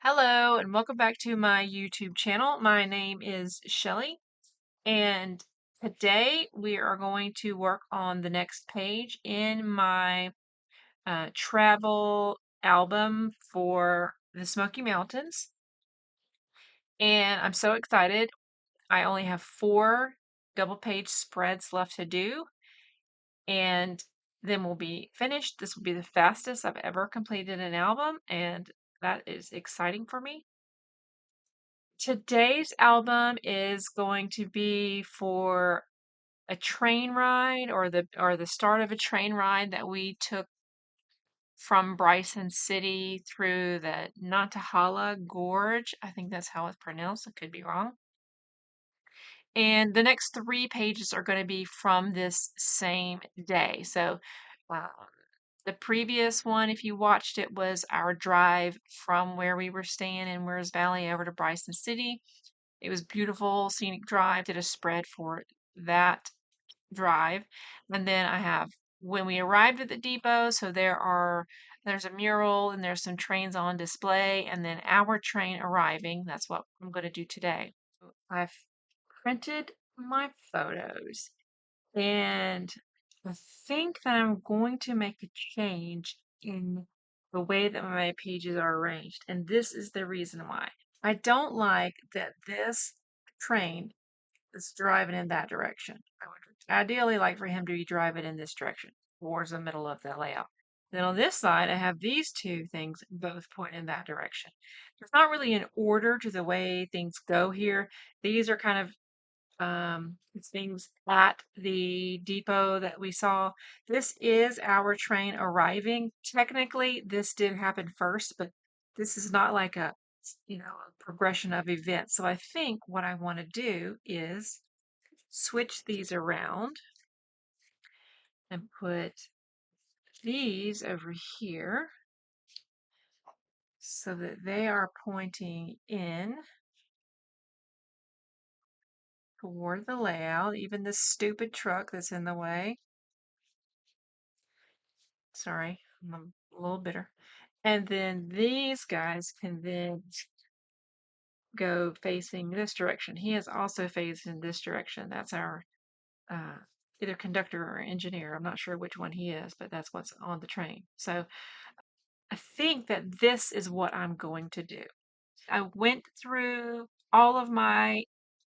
Hello and welcome back to my YouTube channel. My name is Shelly, and today we are going to work on the next page in my travel album for the Smoky Mountains. And I'm so excited. I only have 4 double page spreads left to do, and then we'll be finished. This will be the fastest I've ever completed an album, and that is exciting for me. Today's album is going to be for a train ride or the start of a train ride that we took from Bryson City through the Nantahala Gorge. I think that's how it's pronounced. I could be wrong. And the next 3 pages are going to be from this same day. So um, the previous one, if you watched it, was our drive from where we were staying in Wears Valley over to Bryson City. It was beautiful, scenic drive. Did a spread for that drive. And then I have when we arrived at the depot, so there's a mural and there's some trains on display, and then our train arriving. That's what I'm going to do today. I've printed my photos, and I think that I'm going to make a change in the way that my pages are arranged, and this is the reason why. I don't like that this train is driving in that direction. I would ideally like for him to be driving in this direction towards the middle of the layout. Then on this side, I have these two things both point in that direction. There's not really an order to the way things go here. These are kind of things at the depot that we saw. This is our train arriving. Technically, this did happen first, but this is not like a progression of events. So I think what I want to do is switch these around and put these over here so that they are pointing in toward the layout, even this stupid truck that's in the way. Sorry, I'm a little bitter. And then these guys can then go facing this direction. He is also facing this direction. That's our uh, either conductor or engineer. I'm not sure which one he is, but that's what's on the train. So I think that this is what I'm going to do. I went through all of my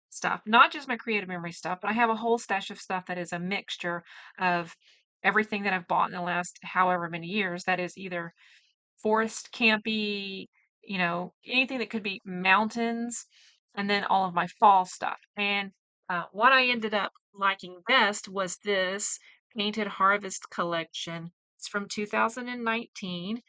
stuff, not just my creative memory stuff, but I have a whole stash of stuff that is a mixture of everything that I've bought in the last however many years. That is either forest campy, anything that could be mountains, and then all of my fall stuff. And what I ended up liking best was this Painted Harvest collection. It's from 2019.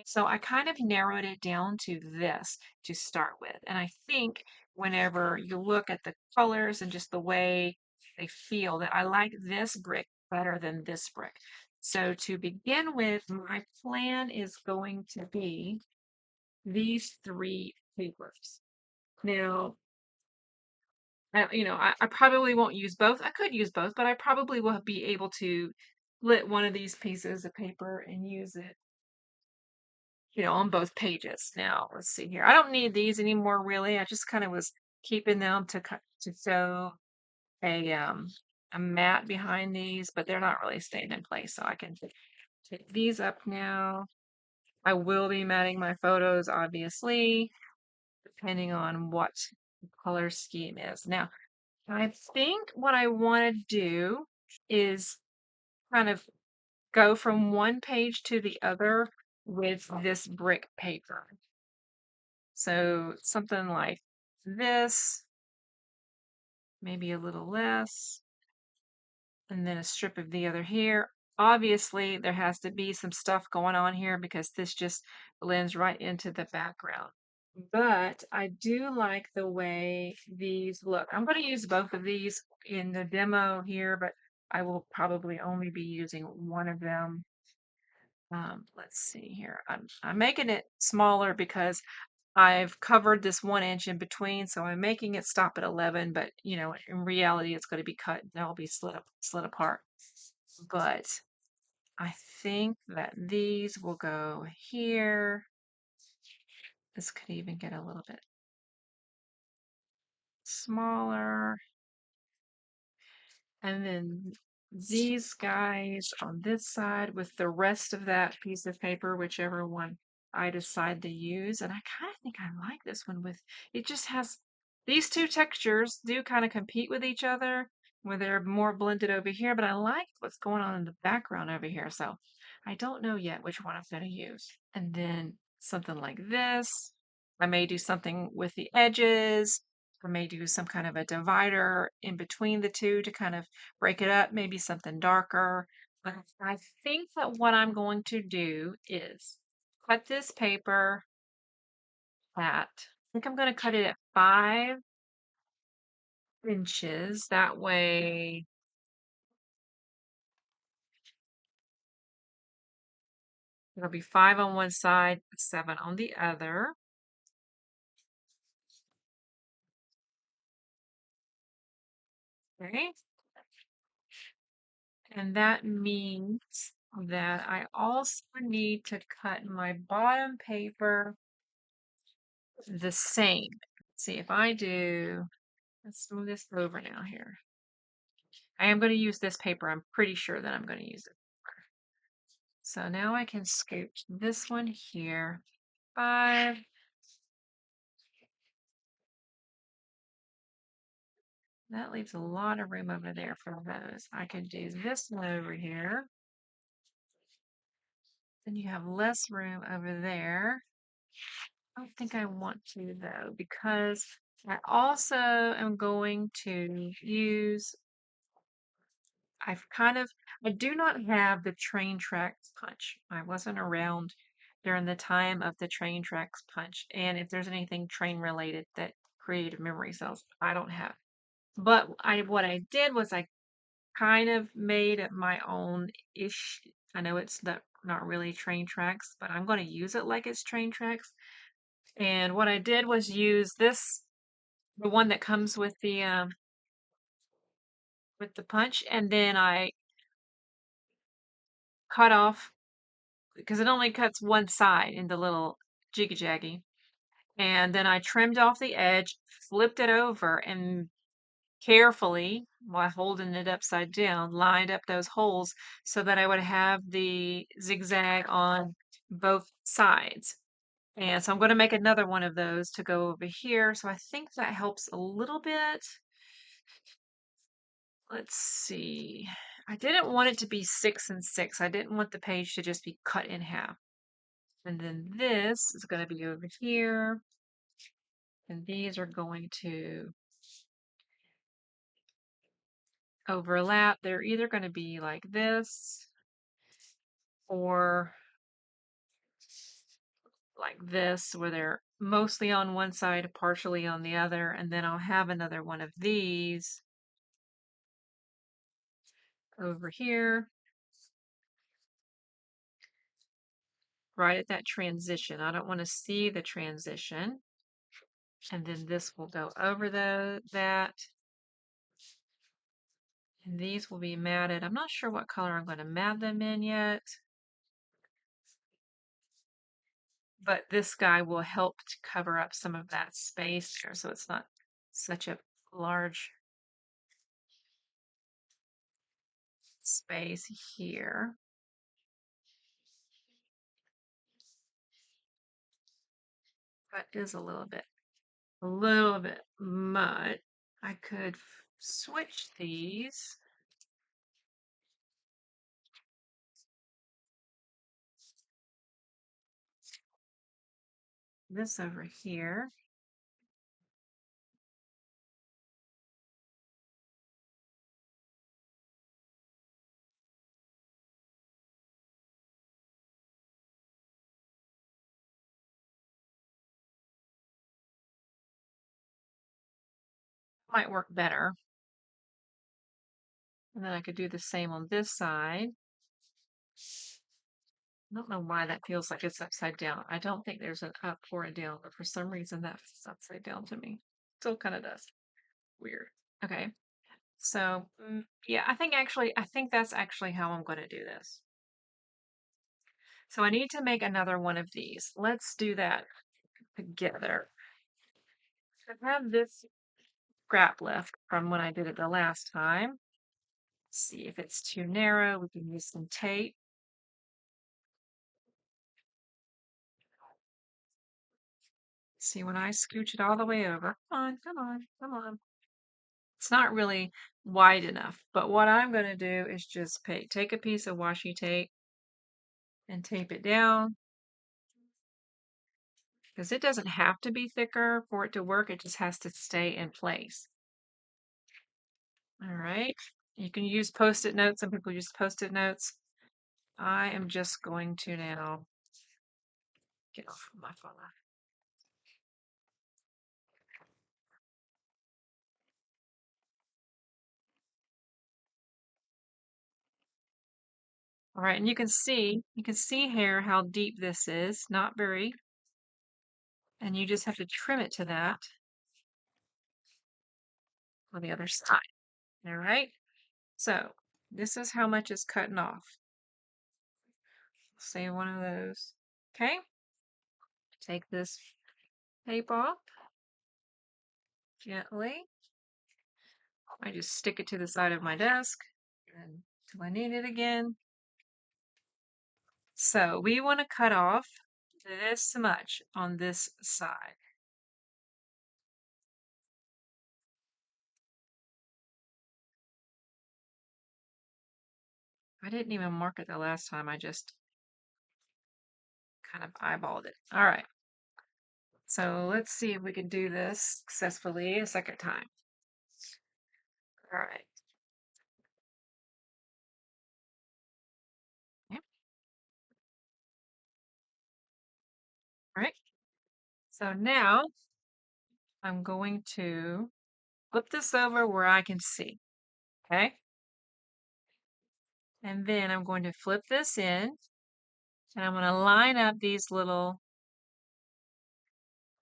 So I kind of narrowed it down to this to start with. And I think whenever you look at the colors and just the way they feel, that I like this brick better than this brick. So to begin with, my plan is going to be these 3 papers. Now, I probably won't use both. I could use both, but I probably will be able to split one of these pieces of paper and use it on both pages. Now, let's see here. I don't need these anymore, really. I just kind of was keeping them to show a mat behind these, but they're not really staying in place, so I can take these up now. I will be matting my photos, obviously, depending on what the color scheme is. Now, I think what I want to do is kind of go from one page to the other with this brick paper. So something like this, maybe a little less, and then a strip of the other here. Obviously, there has to be some stuff going on here because this just blends right into the background. But I do like the way these look. I'm going to use both of these in the demo here, but I will probably only be using one of them. Let's see here. I'm making it smaller because I've covered this 1 inch in between, so I'm making it stop at 11, but in reality, it's going to be cut. That'll be split apart. But I think that these will go here This could even get a little bit smaller. And then these guys on this side with the rest of that piece of paper, whichever one I decide to use. And I kind of think I like this one with, it just has, these two textures do kind of compete with each other where they're more blended over here, but I like what's going on in the background over here. So I don't know yet which one I'm going to use. And then something like this. I may do something with the edges. I may do some kind of a divider in between the two to kind of break it up, maybe something darker. But I think that what I'm going to do is cut this paper at, I think I'm going to cut it at 5 inches. That way, it'll be 5 on one side, 7 on the other. Okay. And that means that I also need to cut my bottom paper the same. See if I do, let's move this over now here. I am going to use this paper. I'm pretty sure that I'm going to use it. So now I can scoop this one here. 5. That leaves a lot of room over there for those. I could do this one over here. Then you have less room over there. I don't think I want to though, because I also am going to use, I do not have the train tracks punch. I wasn't around during the time of the train tracks punch. And if there's anything train related that creative memory cells, I don't have. But what I did was I kind of made it my own ish. I know it's not really train tracks, but I'm going to use it like it's train tracks. And what I did was use this, the one that comes with the punch, and then I cut off because it only cuts one side in the little jiggy jaggy. And then I trimmed off the edge, flipped it over, and carefully, while holding it upside down, lined up those holes so that I would have the zigzag on both sides. And so I'm going to make another one of those to go over here. So I think that helps a little bit. Let's see. I didn't want it to be 6 and 6. I didn't want the page to just be cut in half. And then this is going to be over here. And these are going to overlap. They're either going to be like this or like this, where they're mostly on one side, partially on the other. And then I'll have another one of these over here, right at that transition. I don't want to see the transition. And then this will go over that. And these will be matted. I'm not sure what color I'm going to mat them in yet. But this guy will help to cover up some of that space there so it's not such a large space here. That is a little bit much. I could switch these. This over here. Might work better. And then I could do the same on this side. I don't know why that feels like it's upside down. I don't think there's an up or a down, but for some reason that's upside down to me. Still kind of does. Weird. Okay. So, yeah, I think that's actually how I'm going to do this. So I need to make another one of these. Let's do that. together. I have this scrap left from when I did it the last time. See if it's too narrow. We can use some tape. See, when I scooch it all the way over, come on, come on, come on. It's not really wide enough, but what I'm going to do is just take a piece of washi tape and tape it down, because it doesn't have to be thicker for it to work. It just has to stay in place. All right. You can use Post-it notes. Some people use Post-it notes. I am just going to now get off of my phone. All right, and you can see here how deep this is, not very, and you just have to trim it to that on the other side. All right, so this is how much is cutting off. Say one of those. Okay, take this tape off gently. I just stick it to the side of my desk until I need it again. So we want to cut off this much on this side. I didn't even mark it the last time. I just kind of eyeballed it. All right. So let's see if we can do this successfully a second time. All right. Yep. All right. So now I'm going to flip this over where I can see. Okay. And then I'm going to flip this in and I'm going to line up these little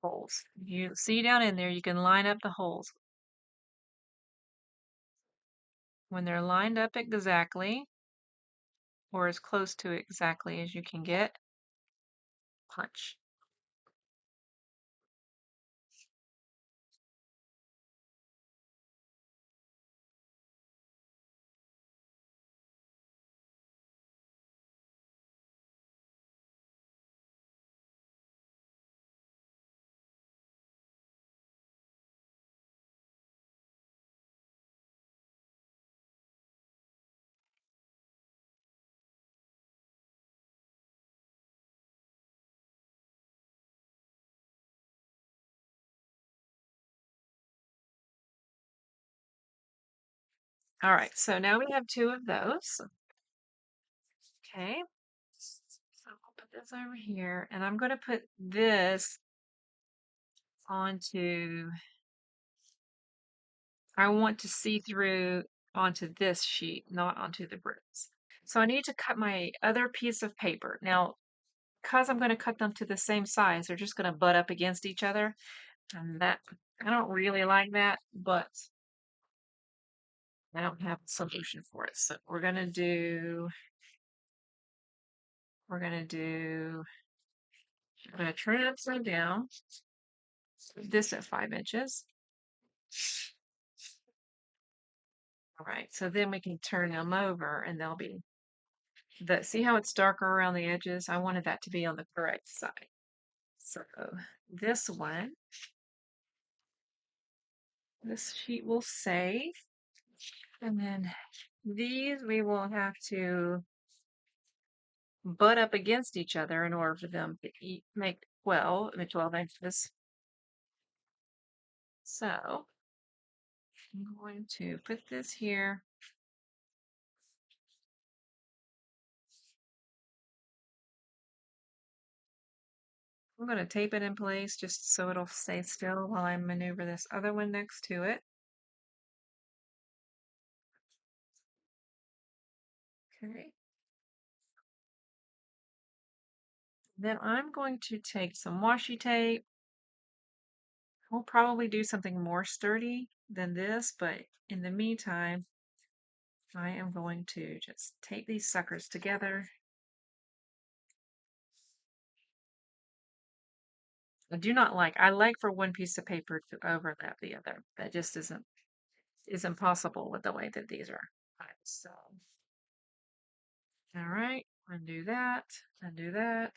holes. You see down in there, you can line up the holes. When they're lined up exactly, or as close to exactly as you can get, punch. All right, so now we have two of those. Okay, so I'll put this over here, and I'm going to put this onto, I want to see through onto this sheet, not onto the bricks. So I need to cut my other piece of paper. Now, because I'm going to cut them to the same size, they're just going to butt up against each other. And that, I don't really like that, but I don't have a solution for it. So I'm going to turn it upside down, this at 5 inches. All right, so then we can turn them over and they'll be, see how it's darker around the edges? I wanted that to be on the correct side. So this one, this sheet will save. And then these we will have to butt up against each other in order for them to make 12 inches. So I'm going to put this here. I'm going to tape it in place just so it'll stay still while I maneuver this other one next to it. Okay. Then I'm going to take some washi tape. We'll probably do something more sturdy than this, but in the meantime, I am going to just tape these suckers together. I do not like. I like for one piece of paper to overlap the other. That just isn't possible with the way that these are. So, all right, undo that, undo that.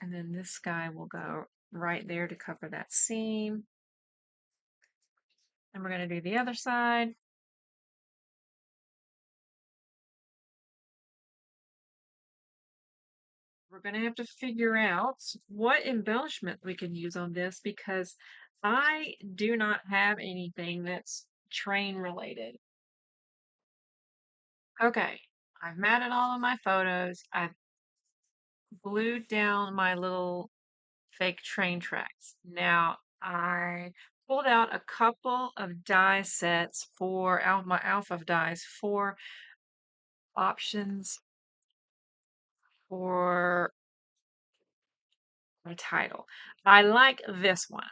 And then this guy will go right there to cover that seam. And we're going to do the other side. We're going to have to figure out what embellishment we can use on this because I do not have anything that's train related. Okay, I've matted all of my photos. I've glued down my little fake train tracks. Now I pulled out a couple of die sets for my alpha dies for options for my title. I like this one.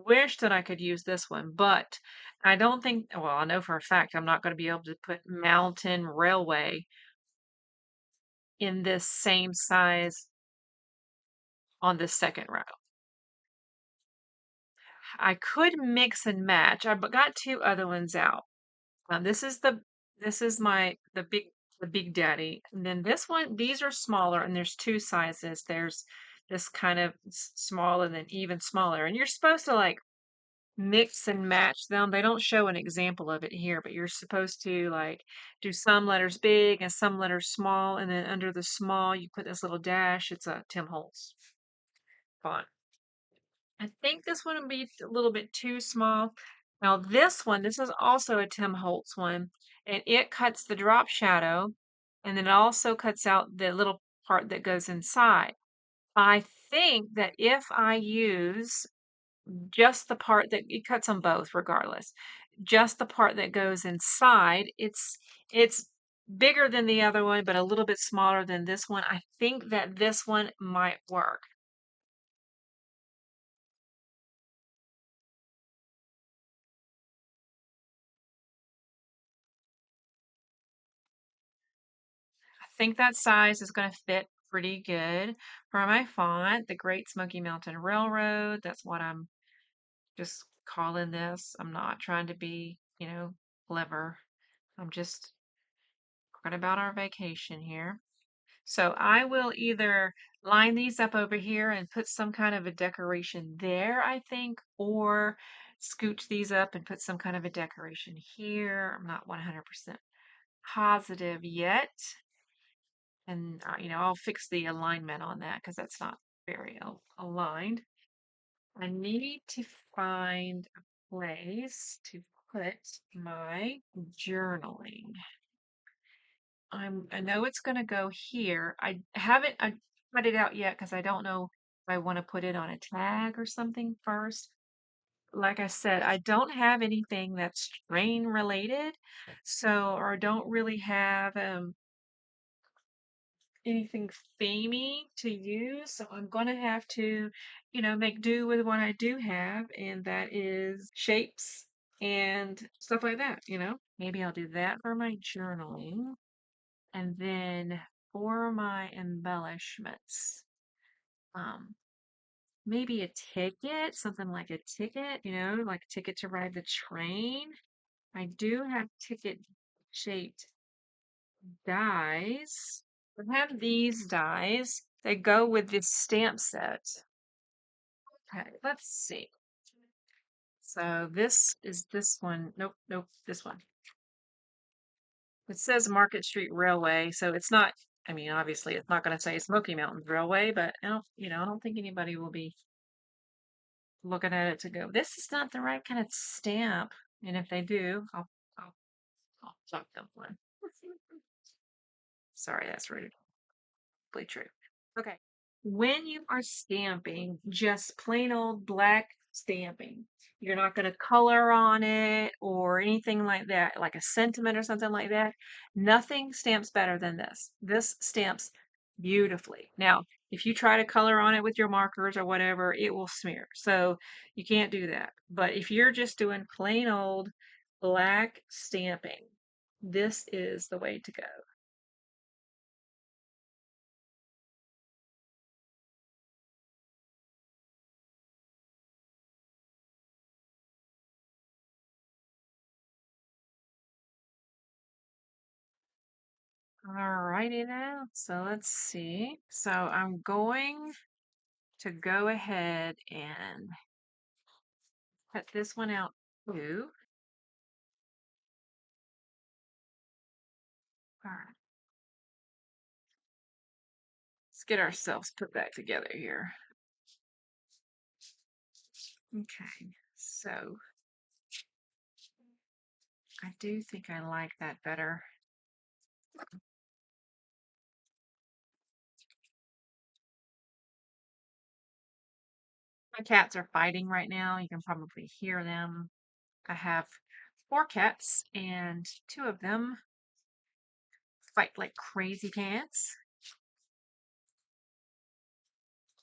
Wish that I could use this one, but I don't think, well, I know for a fact I'm not going to be able to put Mountain Railway in this same size on the second row. I could mix and match. I've got two other ones out. This is the big daddy. And then this one, these are smaller and there's two sizes. There's this kind of small and then even smaller. And you're supposed to like mix and match them. They don't show an example of it here, but you're supposed to like do some letters big and some letters small, and then under the small you put this little dash. It's a Tim Holtz font. I think this one would be a little bit too small. Now this one, this is also a Tim Holtz one, and it cuts the drop shadow, and then it also cuts out the little part that goes inside. I think that if I use just the part that it cuts them both regardless, just the part that goes inside, it's bigger than the other one, but a little bit smaller than this one. I think that this one might work. I think that size is going to fit pretty good for my font, the Great Smoky Mountain Railroad. That's what I'm just calling this. I'm not trying to be, clever. I'm just talking about our vacation here. So I will either line these up over here and put some kind of a decoration there, I think, or scooch these up and put some kind of a decoration here. I'm not 100% positive yet. And, I'll fix the alignment on that because that's not very aligned. I need to find a place to put my journaling. I know it's going to go here. I cut it out yet because I don't know if I want to put it on a tag or something first. Like I said, I don't have anything that's train related, or don't really have anything famey to use. So I'm going to have to, make do with what I do have, and that is shapes and stuff like that. Maybe I'll do that for my journaling. And then for my embellishments, um, maybe a ticket, something like a ticket, like a ticket to ride the train. I do have ticket shaped dies. I have these dies. They go with this stamp set. Okay, let's see. So this is this one. Nope, nope, this one. It says Market Street Railway, so it's not, I mean, obviously it's not going to say Smoky Mountains Railway, but I don't think anybody will be looking at it to go, this is not the right kind of stamp. And if they do, I'll, I'll chuck them one. Sorry, that's rude. Probably true. Okay. When you are stamping, just plain old black stamping, you're not going to color on it or anything like that, like a sentiment or something like that. Nothing stamps better than this. This stamps beautifully. Now, if you try to color on it with your markers or whatever, it will smear. So you can't do that. But if you're just doing plain old black stamping, this is the way to go. Alrighty now. So let's see. So I'm going to go ahead and cut this one out too. All right. Let's get ourselves put back together here. Okay. So I do think I like that better. My cats are fighting right now. You can probably hear them. I have 4 cats, and 2 of them fight like crazy cats.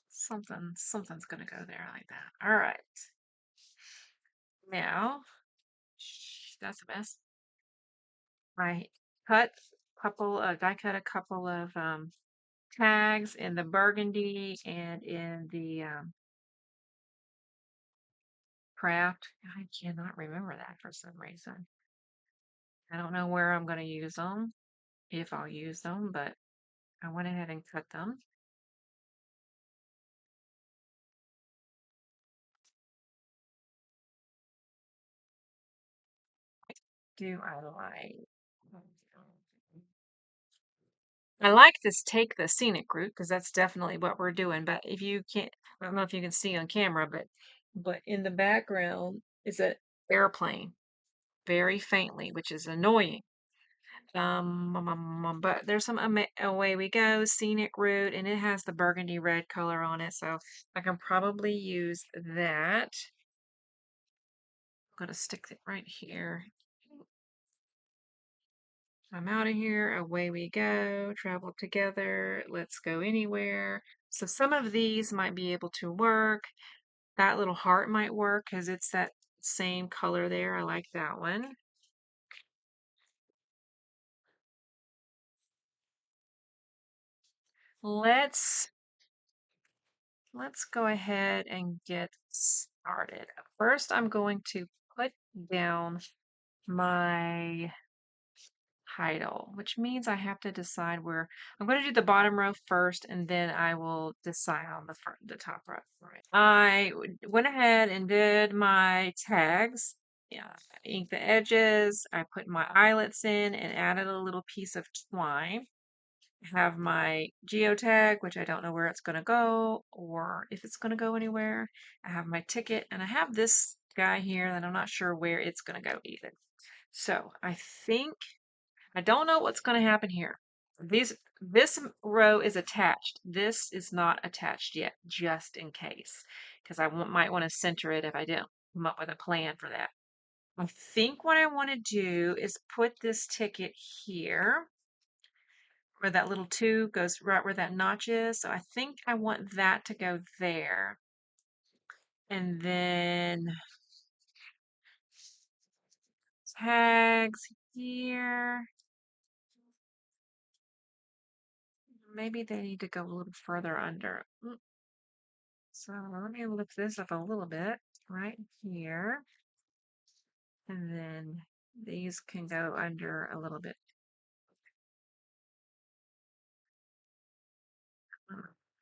Something's gonna go there like that. All right. Now, that's a mess. I I cut a couple of tags in the burgundy and in the craft. I cannot remember that for some reason. I don't know where I'm going to use them, if I'll use them, but I went ahead and cut them. Do I like? I like this take the scenic route because that's definitely what we're doing. But if you can't, I don't know if you can see on camera, but in the background is an airplane very faintly, which is annoying. But there's some away we go scenic route, and it has the burgundy red color on it, so I can probably use that. I'm gonna stick it right here. I'm out of here. Away we go. Travel together. Let's go anywhere. So some of these might be able to work. That little heart might work because it's that same color there. I like that one. Let's let's go ahead and get started. First, I'm going to put down my title, which means I have to decide where I'm going to do the bottom row first, and then I will decide on the top row. Went ahead and did my tags. Yeah, inked the edges. I put my eyelets in and added a little piece of twine. I have my geotag, which I don't know where it's going to go or if it's going to go anywhere. I have my ticket, and I have this guy here that I'm not sure where it's going to go either. So I think I don't know what's going to happen here. This row is attached. This is not attached yet, just in case, because might want to center it if I don't come up with a plan for that. I think what I want to do is put this ticket here, where that little tube goes right where that notch is. So I think I want that to go there. And then tags here. Maybe they need to go a little further under. So let me lift this up a little bit right here. And then these can go under a little bit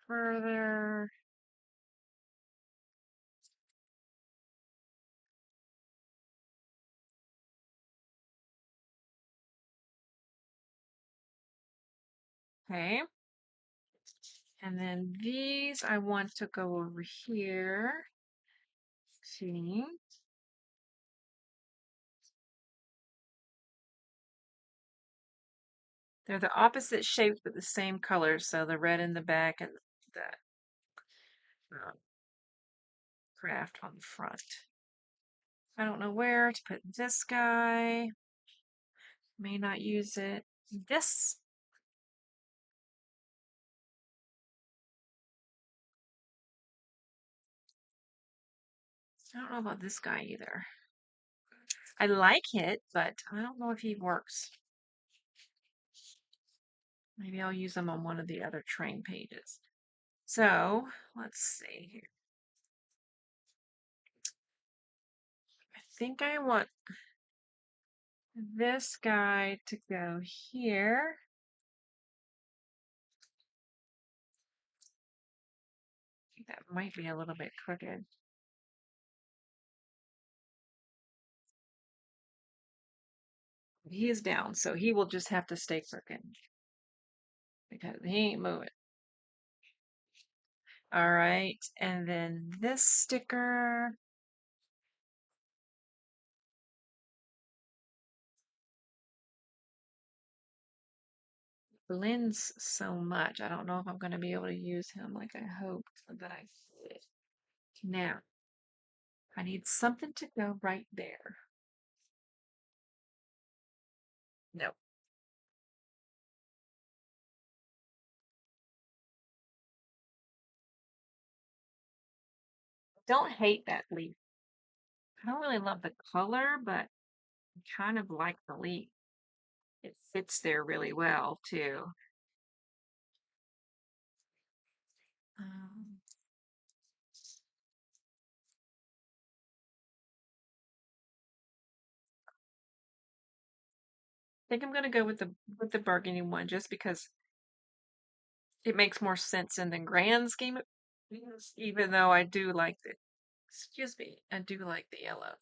further. Okay. And then these I want to go over here. See? They're the opposite shapes but the same colors. So the red in the back and the uh, craft on the front. I don't know where to put this guy. May not use it. This, I don't know about this guy either. I like it, but I don't know if he works. Maybe I'll use them on one of the other train pages. So let's see here. I think I want this guy to go here. Might be a little bit crooked. He is down, so he will just have to stay crooked because he ain't moving. All right, and then this sticker. Blends so much. I don't know if I'm going to be able to use him like I hoped that I did. Now, I need something to go right there. No, don't hate that leaf. I don't really love the color, but I kind of like the leaf. It fits there really well, too. Um, I think I'm going to go with the burgundy one just because it makes more sense in the grand scheme of things, even though I do like the, excuse me, I do like the yellow.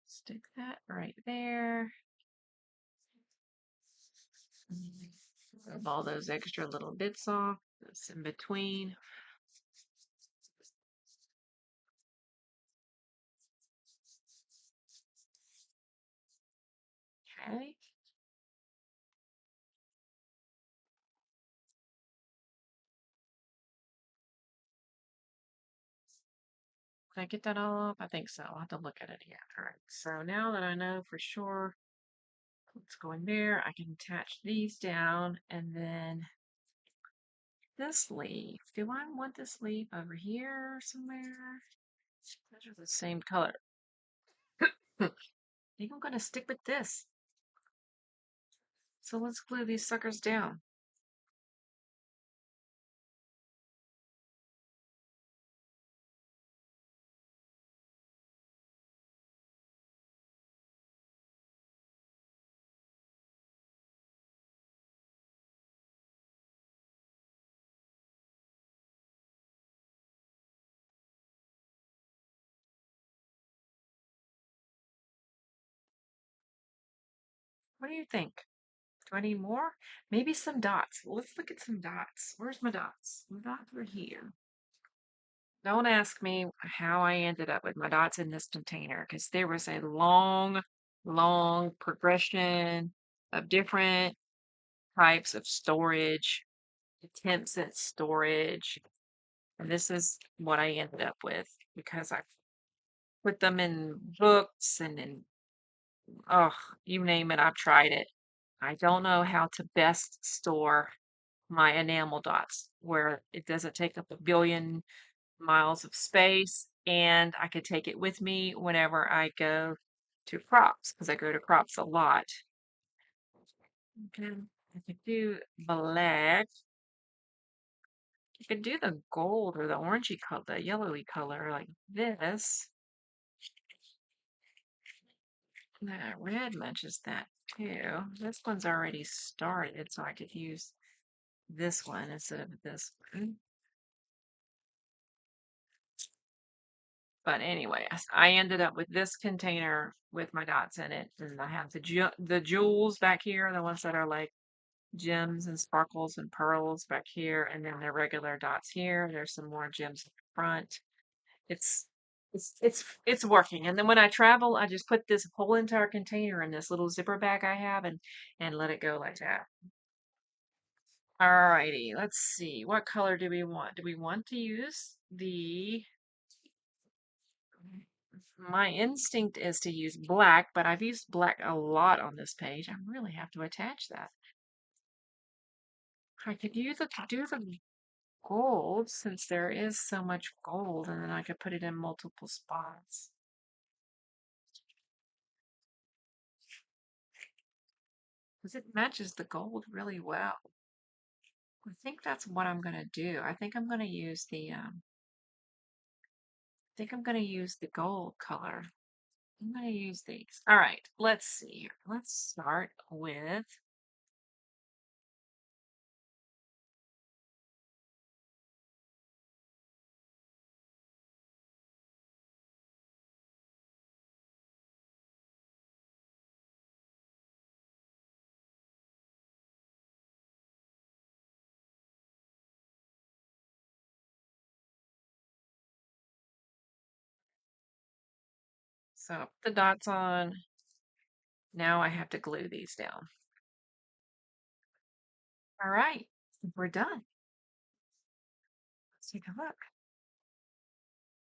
Stick that right there. Rub all those extra little bits off. That's in between. Okay. Did I get that all up? I think so. I'll have to look at it again. All right. So now that I know for sure what's going there, I can attach these down and then this leaf. Do I want this leaf over here somewhere? Those are the same color. I think I'm going to stick with this. So let's glue these suckers down. What do you think? Do I need more? Maybe some dots. Let's look at some dots. Where's my dots? My dots are here. Don't ask me how I ended up with my dots in this container because there was a long progression of different types of storage, attempts at storage. And this is what I ended up with because I put them in books and in, oh, you name it, I've tried it. I don't know how to best store my enamel dots where it doesn't take up a billion miles of space and I could take it with me whenever I go to crops because I go to crops a lot. Okay, I could do black. You could do the gold or the orangey color, the yellowy color like this. That red matches that too. This one's already started, so I could use this one instead of this one. But anyway, I ended up with this container with my dots in it, and I have the jewels back here, the ones that are like gems and sparkles and pearls back here, and then the regular dots here. There's some more gems in the front. It's it's working. And then when I travel, I just put this whole entire container in this little zipper bag I have and let it go like that. Alrighty, let's see. What color do we want? Do we want to use the my instinct is to use black, but I've used black a lot on this page. I really have to attach that. I could do the gold since there is so much gold, and then I could put it in multiple spots. because it matches the gold really well. I think that's what I'm gonna do. I think I'm gonna use the gold color. I'm gonna use these. All right, let's see here. Let's start with so the dots on. Now I have to glue these down. All right, we're done. Let's take a look.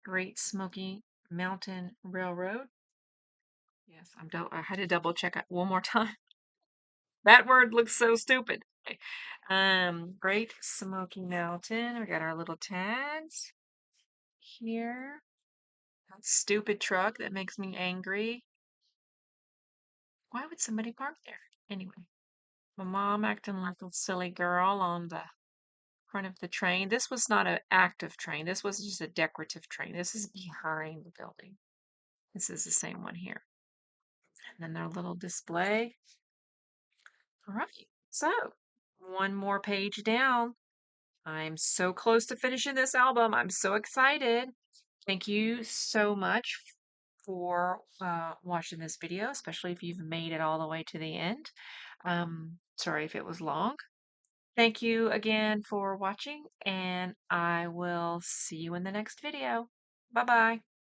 Great Smoky Mountain Railroad. Yes, I had to double check it one more time. That word looks so stupid. Okay. Great Smoky Mountain. We got our little tags here. That stupid truck that makes me angry. Why would somebody park there? Anyway, my mom acting like a silly girl on the front of the train. This was not an active train. This was just a decorative train. This is behind the building. This is the same one here. And then their little display. All right. So, one more page down. I'm so close to finishing this album. I'm so excited. Thank you so much for watching this video, especially if you've made it all the way to the end. Sorry if it was long. Thank you again for watching, and I will see you in the next video. Bye-bye.